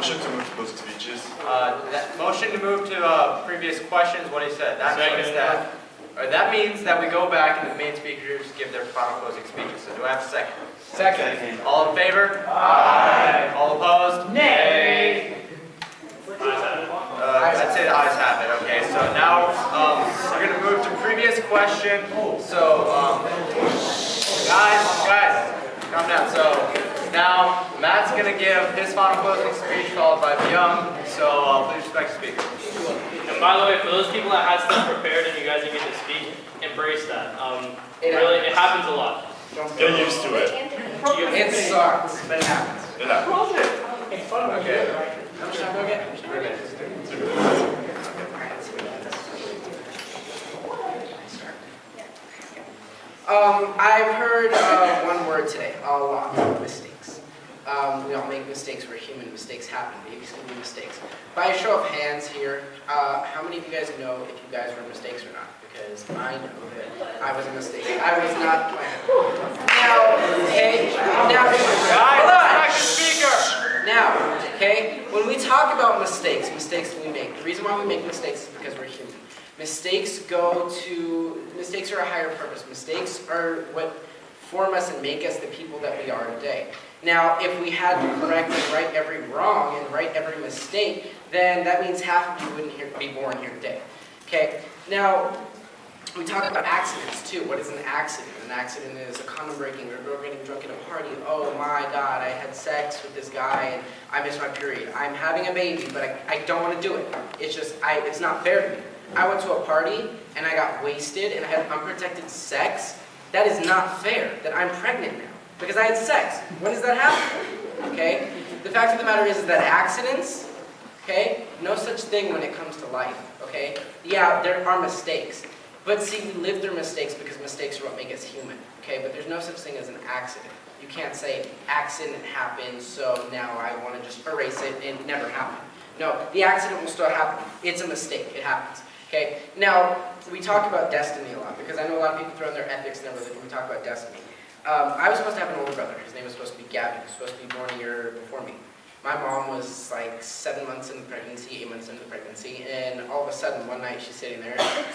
Motion to move to closing speeches. Motion to move to previous questions. What he said. That means that we go back and the main speakers give their final closing speeches. So do I have a second? Second. All in favor? Aye. All opposed? Nay. I'd say the ayes have it. Okay. So now we're gonna move to previous question. So guys, calm down. So now Matt's gonna give his final closing speech, followed by Byung. So please respect the speaker. And by the way, for those people that had stuff prepared and you guys didn't get to speak, embrace that. It happens a lot. Get used to it. It sucks, but it happens. It happens. Okay. How much time do I get? 3 minutes. I've heard one word today, a lot, mistakes. We all make mistakes, we're human, mistakes happen, babies can be mistakes. By a show of hands here, how many of you guys know if you guys were mistakes or not? Because I know that I was a mistake. I was not planned. Now, okay, Now, okay, when we talk about mistakes we make, the reason why we make mistakes is because we're human. Mistakes are a higher purpose. Mistakes are what form us and make us the people that we are today. Now, if we had to correct and right every wrong and right every mistake, then that means half of you wouldn't be born here today. Okay, now, we talk about accidents too. What is an accident? An accident is a condom breaking or a girl getting drunk at a party. Oh my God, I had sex with this guy and I missed my period. I'm having a baby, but I don't want to do it. It's just, it's not fair to me. I went to a party and I got wasted and I had unprotected sex. That is not fair that I'm pregnant now because I had sex. When does that happen? Okay? The fact of the matter is that accidents, okay, no such thing when it comes to life, okay? Yeah, there are mistakes. But see, we live through mistakes because mistakes are what make us human, okay? But there's no such thing as an accident. You can't say, accident happened, so now I want to just erase it and it never happened. No, the accident will still happen. It's a mistake. It happens, okay? Now, we talk about destiny a lot because I know a lot of people throw in their ethics and everything when we talk about destiny. I was supposed to have an older brother. His name was supposed to be Gavin. He was supposed to be born a year before me. My mom was like 7 months into the pregnancy, 8 months into the pregnancy, and all of a sudden, one night she's sitting there.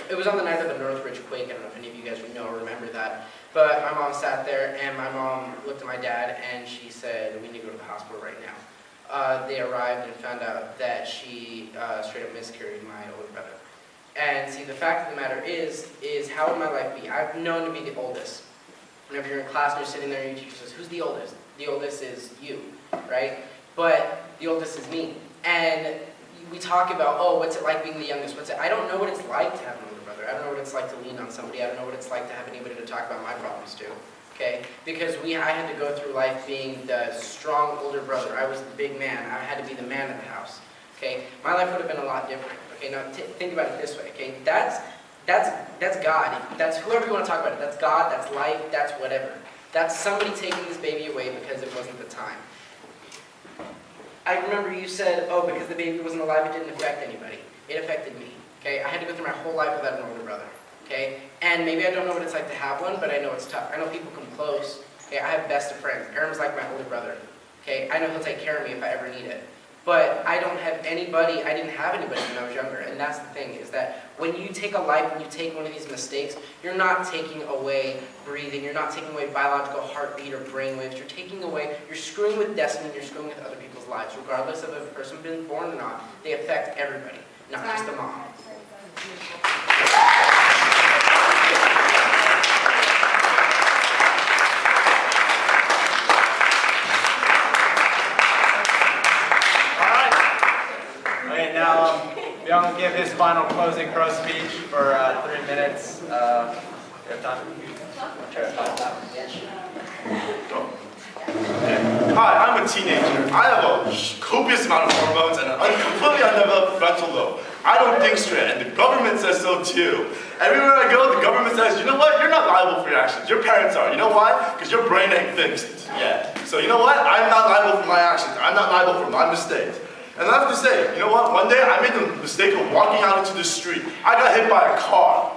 It was on the night of the Northridge quake. I don't know if any of you guys know or remember that. But my mom sat there, and my mom looked at my dad, and she said, "We need to go to the hospital right now." They arrived and found out that she straight up miscarried my older brother. And see, the fact of the matter is how would my life be? I've known to be the oldest. Whenever you're in class and you're sitting there, and your teacher says, "Who's the oldest?" The oldest is you, right? But the oldest is me. And we talk about, oh, what's it like being the youngest? I don't know what it's like to have an older brother. I don't know what it's like to lean on somebody. I don't know what it's like to have anybody to talk about my problems to. Okay? Because I had to go through life being the strong older brother. I was the big man. I had to be the man of the house. Okay? My life would have been a lot different. Okay? Now think about it this way. Okay? That's God. That's whoever you want to talk about it. That's God. That's life. That's whatever. That's somebody taking this baby away because it wasn't the time. I remember you said, oh, because the baby wasn't alive, it didn't affect anybody. It affected me, okay? I had to go through my whole life without an older brother, okay? And maybe I don't know what it's like to have one, but I know it's tough. I know people come close, okay? I have best of friends. Aaron's like my older brother, okay? I know he'll take care of me if I ever need it. But I don't have anybody, I didn't have anybody when I was younger, and that's the thing, is that when you take a life, when you take one of these mistakes, you're not taking away breathing, you're not taking away biological heartbeat or brain waves, you're taking away, you're screwing with destiny, you're screwing with other people's lives. Regardless of if a person been born or not, they affect everybody, not just the mom. Byung will give his final closing pro speech for 3 minutes. You have time? Hi, I'm a teenager. I have a copious amount of hormones and a completely undeveloped frontal lobe. I don't think straight, and the government says so too. Everywhere I go, the government says, you know what, you're not liable for your actions. Your parents are. You know why? Because your brain ain't fixed yet. So you know what? I'm not liable for my actions. I'm not liable for my mistakes. And I have to say, you know what? One day I made the mistake of walking out into the street. I got hit by a car.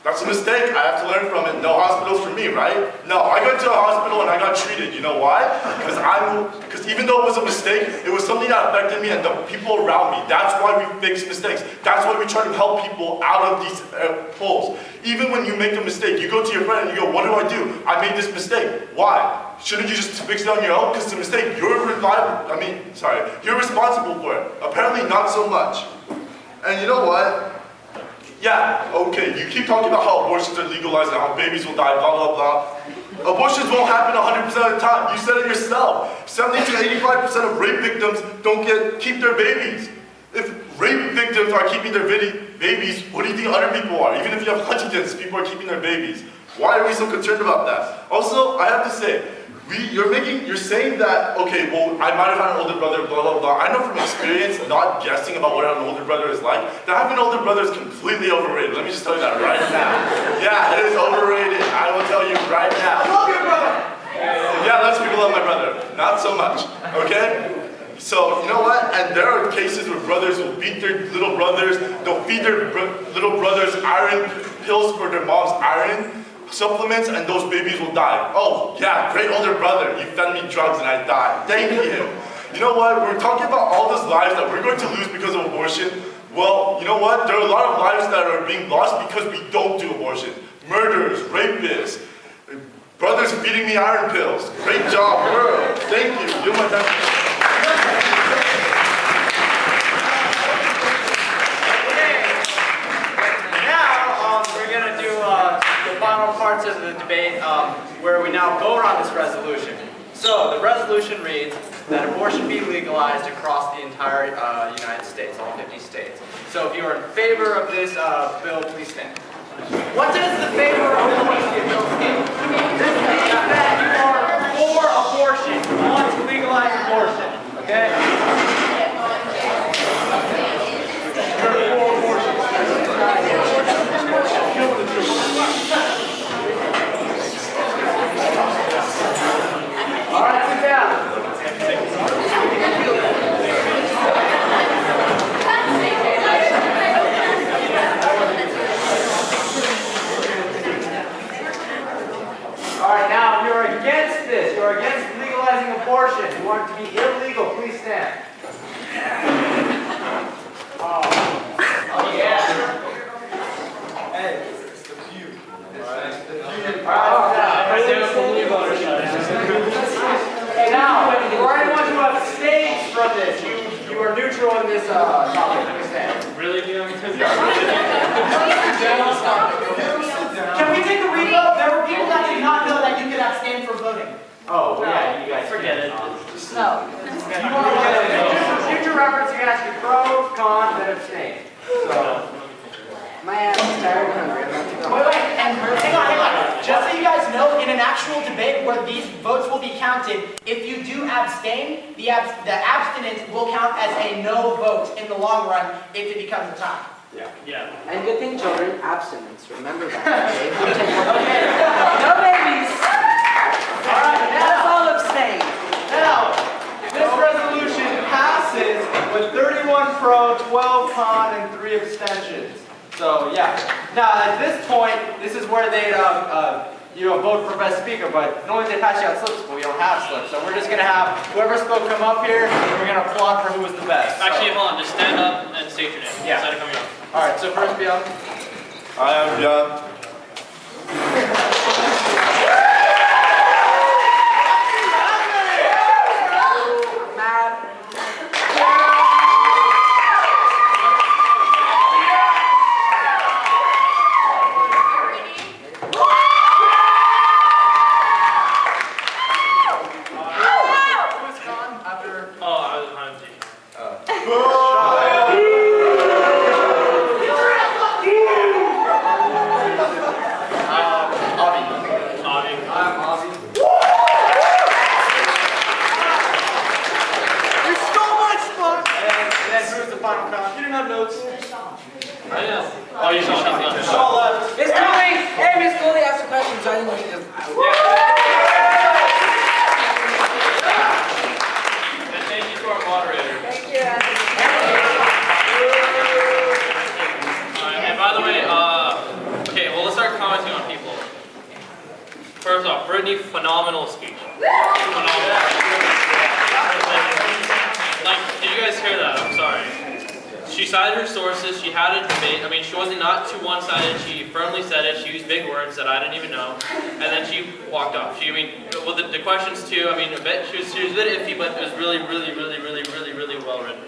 That's a mistake. I have to learn from it. No hospitals for me, right? No, I went to a hospital and I got treated. You know why? Because even though it was a mistake, it was something that affected me and the people around me. That's why we fix mistakes. That's why we try to help people out of these holes. Even when you make a mistake, you go to your friend and you go, what do? I made this mistake. Why? Shouldn't you just fix it on your own? Because it's a mistake. You're responsible for it. Apparently not so much. And you know what? Yeah, okay, you keep talking about how abortions are legalized and how babies will die, blah, blah, blah. Abortions won't happen 100% of the time. You said it yourself. 70 to 85% of rape victims don't keep their babies. If rape victims are keeping their babies, what do you think other people are? Even if you have Huntington's, people are keeping their babies. Why are we so concerned about that? Also, I have to say, you're saying that, okay, well, I might have had an older brother, blah, blah, blah. I know from experience, not guessing about what an older brother is like, that having an older brother is completely overrated. Let me just tell you that right now. Yeah, it is overrated. I will tell you right now. I love your brother! Yeah, lots of people love my brother. Not so much, okay? So, you know what? And there are cases where brothers will beat their little brothers, they'll feed their little brothers iron pills for their mom's iron supplements, and those babies will die. Oh, yeah, great older brother. You fed me drugs and I died. Thank you. You know what? We're talking about all those lives that we're going to lose because of abortion. Well, you know what? There are a lot of lives that are being lost because we don't do abortion. Murderers, rapists, brothers feeding me iron pills. Great job, girl. Thank you. You're my best. Final parts of the debate where we now vote on this resolution. So the resolution reads that abortion be legalized across the entire United States, all 50 states. So if you are in favor of this bill, please stand. What does the favor of abortion bill mean? This means that you are for abortion. You want to legalize abortion. Okay? You're for abortion. All right, sit down. All right, now if you're against this, you're against legalizing abortion, you want it to be illegal, please stand. Oh yeah. Hey, it's the view. All right, now, for anyone who abstains from this, you are neutral in this topic. Please stand. Really, Byung? Can we take a revote? There were people that did not know that you could abstain from voting. Oh, well, yeah, you guys forget it. No. Future reference, you guys can pro, con, then abstain. So. My ass is tired and hungry. I'm about to go. Wait, and hang on. Just so you guys know, in an actual debate where these votes will be counted, if you do abstain, the abstinence will count as a no vote in the long run if it becomes a tie. Yeah. And good thing, children, abstinence. Remember that. Okay? No babies. All right, Let's all abstain. Now, this resolution passes with 31 pro, 12 con, and 3 abstentions. So yeah. Now at this point, this is where they vote for best speaker. But normally they pass you out slips, but we don't have slips. So we're just gonna have whoever spoke come up here, and we're gonna applaud for who was the best. Actually, hold on. Just stand up and state your name. Yeah. Instead of coming up. All right. So first, Byung. I am Byung. Brittany, phenomenal speech. Phenomenal. Like, did you guys hear that? I'm sorry. She cited her sources, she had a debate. I mean, she wasn't not too one-sided, she firmly said it, she used big words that I didn't even know, and then she walked off. She, I mean, well, the questions too, I mean, she was a bit iffy, but it was really well written.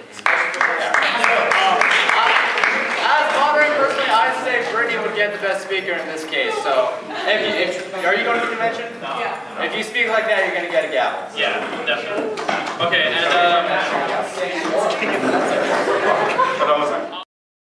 As moderator, personally, I'd say Brittany would get the best speaker in this case. So, are you going to the convention? No. Yeah. If you speak like that, you're going to get a gavel. Yeah, definitely. Okay, and